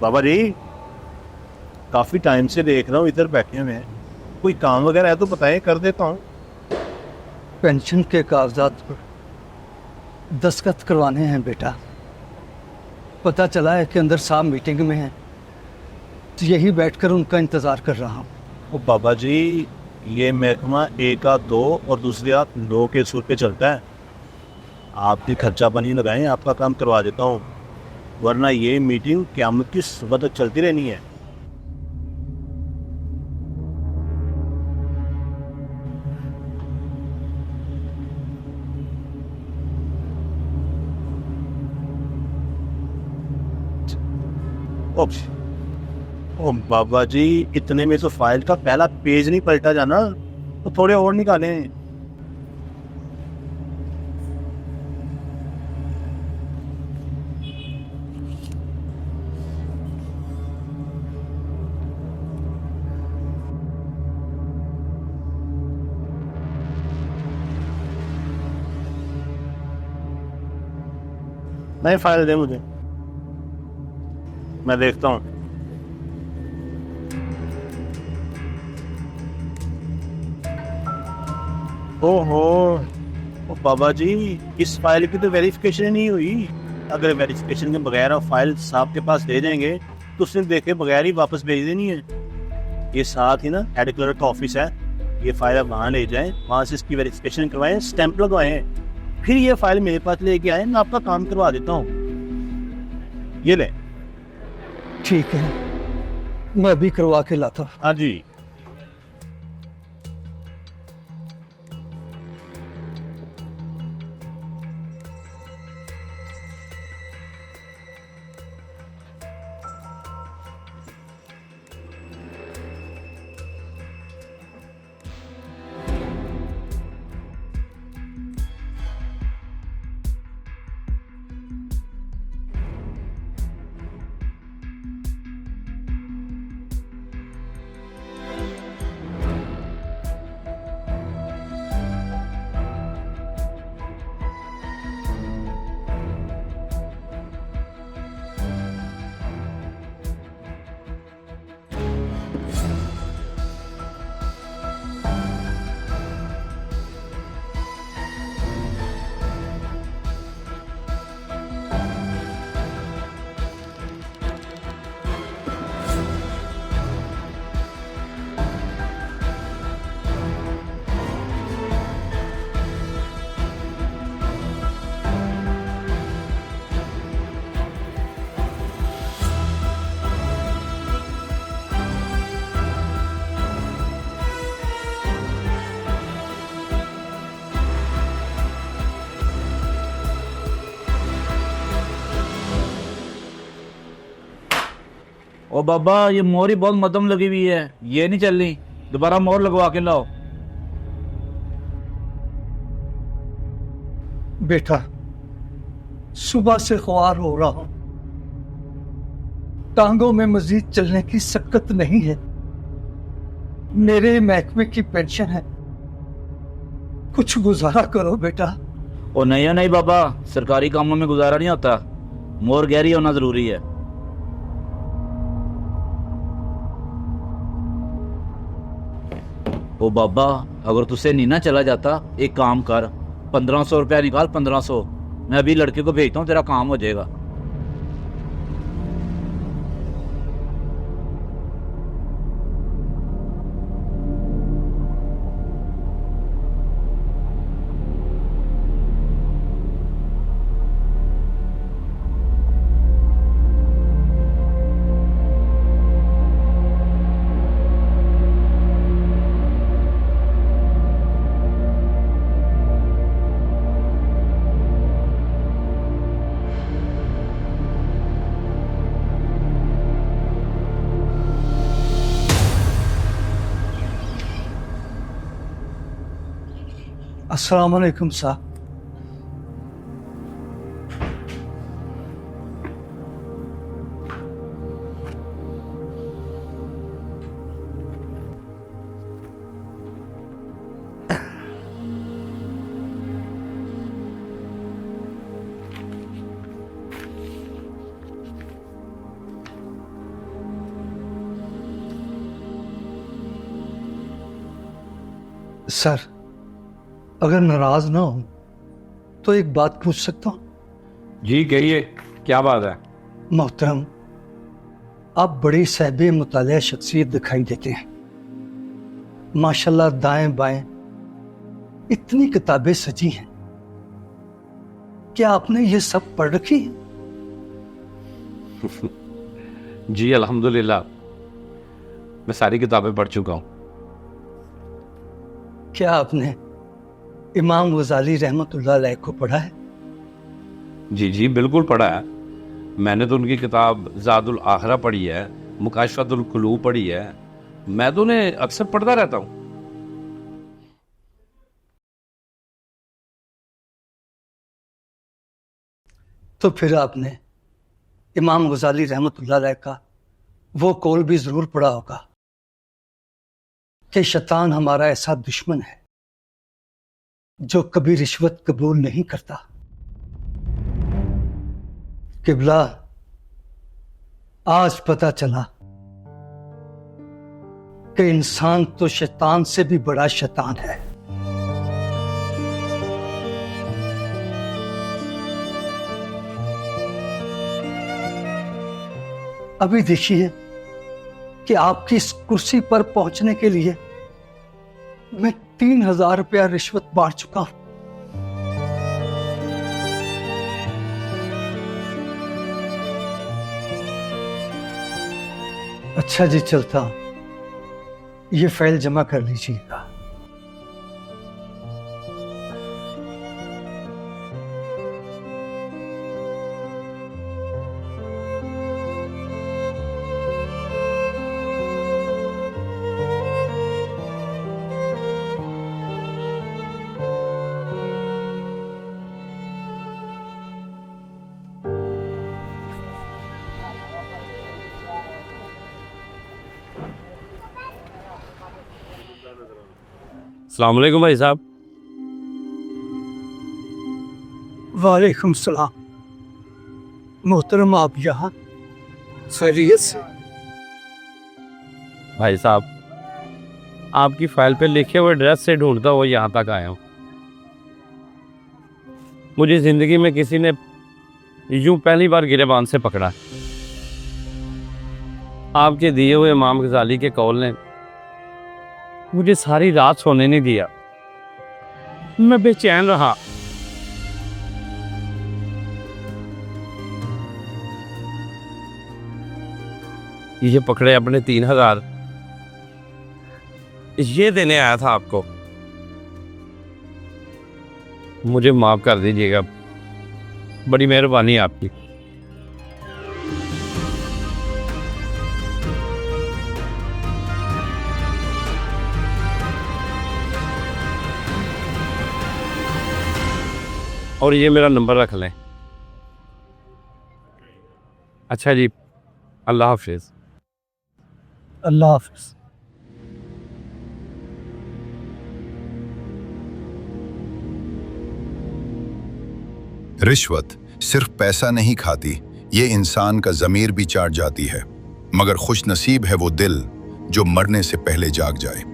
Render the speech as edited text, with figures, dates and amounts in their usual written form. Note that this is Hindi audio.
बाबा जी, काफी टाइम से देख रहा हूँ इधर बैठे हुए हैं। कोई काम वगैरह है तो बताएं, कर देता हूँ। पेंशन के कागजात पर दस्तखत करवाने हैं बेटा। पता चला है कि अंदर साहब मीटिंग में हैं, तो यही बैठकर उनका इंतजार कर रहा हूँ। ओ बाबा जी, ये महकमा एक हाथ दो और दूसरे हाथ लो के सुर पे चलता है। आप भी खर्चा पानी लगाएं, आपका काम करवा देता हूँ। वरना ये मीटिंग क़यामत की सुबह तक चलती रहनी है। ओ, ओ बाबा जी, इतने में तो फाइल का पहला पेज नहीं पलटा जाना। तो थोड़े और निकालें। नई फाइल दे मुझे, मैं देखता हूँ। ओहो, ओ बाबा जी, इस फाइल की तो वेरिफिकेशन ही नहीं हुई। अगर वेरिफिकेशन के बगैर आप फाइल साहब के पास दे देंगे तो उसने देखे बगैर ही वापस भेज देनी है। ये साथ ही ना हेड क्लर्क का ऑफिस है। ये फाइल आप वहाँ ले जाएं, वहाँ से इसकी वेरिफिकेशन करवाएं, स्टैंप लगवाएं, फिर ये फाइल मेरे पास लेके आए, मैं आपका काम करवा देता हूँ। ये ले। ठीक है, मैं अभी करवा के लाता हूँ। हाँ जी। ओ बाबा, ये मोहर ही बहुत मध्यम लगी हुई है, ये नहीं चल रही। दोबारा मोहर लगवा के लाओ। बेटा, सुबह से ख्वार हो रहा हूं, टांगों में मजीद चलने की सकत नहीं है। मेरे महकमे की पेंशन है, कुछ गुजारा करो बेटा। ओ नहीं नहीं बाबा, सरकारी कामों में गुजारा नहीं होता। मोहर गहरी होना जरूरी है। ओ बाबा, अगर तुझसे नहीं ना चला जाता, एक काम कर, 1500 रुपया निकाल, 1500। मैं अभी लड़के को भेजता हूँ, तेरा काम हो जाएगा। अस्सलाम वालेकुम साहब। सर, अगर नाराज ना हो तो एक बात पूछ सकता हूँ? जी कहिए, क्या बात है? मोहतरम, आप बड़ी साहिब मुतालिया शख्सियत दिखाई देते हैं। माशाल्लाह दाएं बाएं इतनी किताबें सजी हैं। क्या आपने ये सब पढ़ रखी है? जी अल्हम्दुलिल्लाह, मैं सारी किताबें पढ़ चुका हूँ। क्या आपने इमाम गजाली रहमतुल्लाह अलैह को पढ़ा है? जी जी बिल्कुल पढ़ा है। मैंने तो उनकी किताब ज़ादुल आखिरा पढ़ी है, मुकाशफतुल कुलूब पढ़ी है। मैं तो उन्हें अक्सर पढ़ता रहता हूँ। तो फिर आपने इमाम गजाली रहमतुल्लाह अलैह का वो कौल भी जरूर पढ़ा होगा कि शैतान हमारा ऐसा दुश्मन है जो कभी रिश्वत कबूल नहीं करता। किबला, आज पता चला कि इंसान तो शैतान से भी बड़ा शैतान है। अभी देखिए कि आपकी इस कुर्सी पर पहुंचने के लिए मैं 3000 रुपया रिश्वत बांट चुका हूं। अच्छा जी, चलता हूं। ये फाइल जमा कर लीजिएगा। अस्सलाम वालेकुम भाई साहब। वालेकुम सलाम। मोहतरम, आप यहाँ खैरियत से? भाई साहब, आपकी फाइल पे लिखे हुए एड्रेस से ढूंढता हुआ यहाँ तक आया हूँ। मुझे जिंदगी में किसी ने यूं पहली बार गिरेबान से पकड़ा। आपके दिए हुए इमाम गजाली के कौल ने मुझे सारी रात सोने नहीं दिया। मैं बेचैन रहा। ये पकड़े अपने 3000, ये देने आया था आपको। मुझे माफ कर दीजिएगा, बड़ी मेहरबानी आपकी। और ये मेरा नंबर रख लें। अच्छा जी, अल्लाह हाफिज। अल्लाह हाफिज। रिश्वत सिर्फ पैसा नहीं खाती, ये इंसान का ज़मीर भी चाट जाती है। मगर खुश नसीब है वो दिल जो मरने से पहले जाग जाए।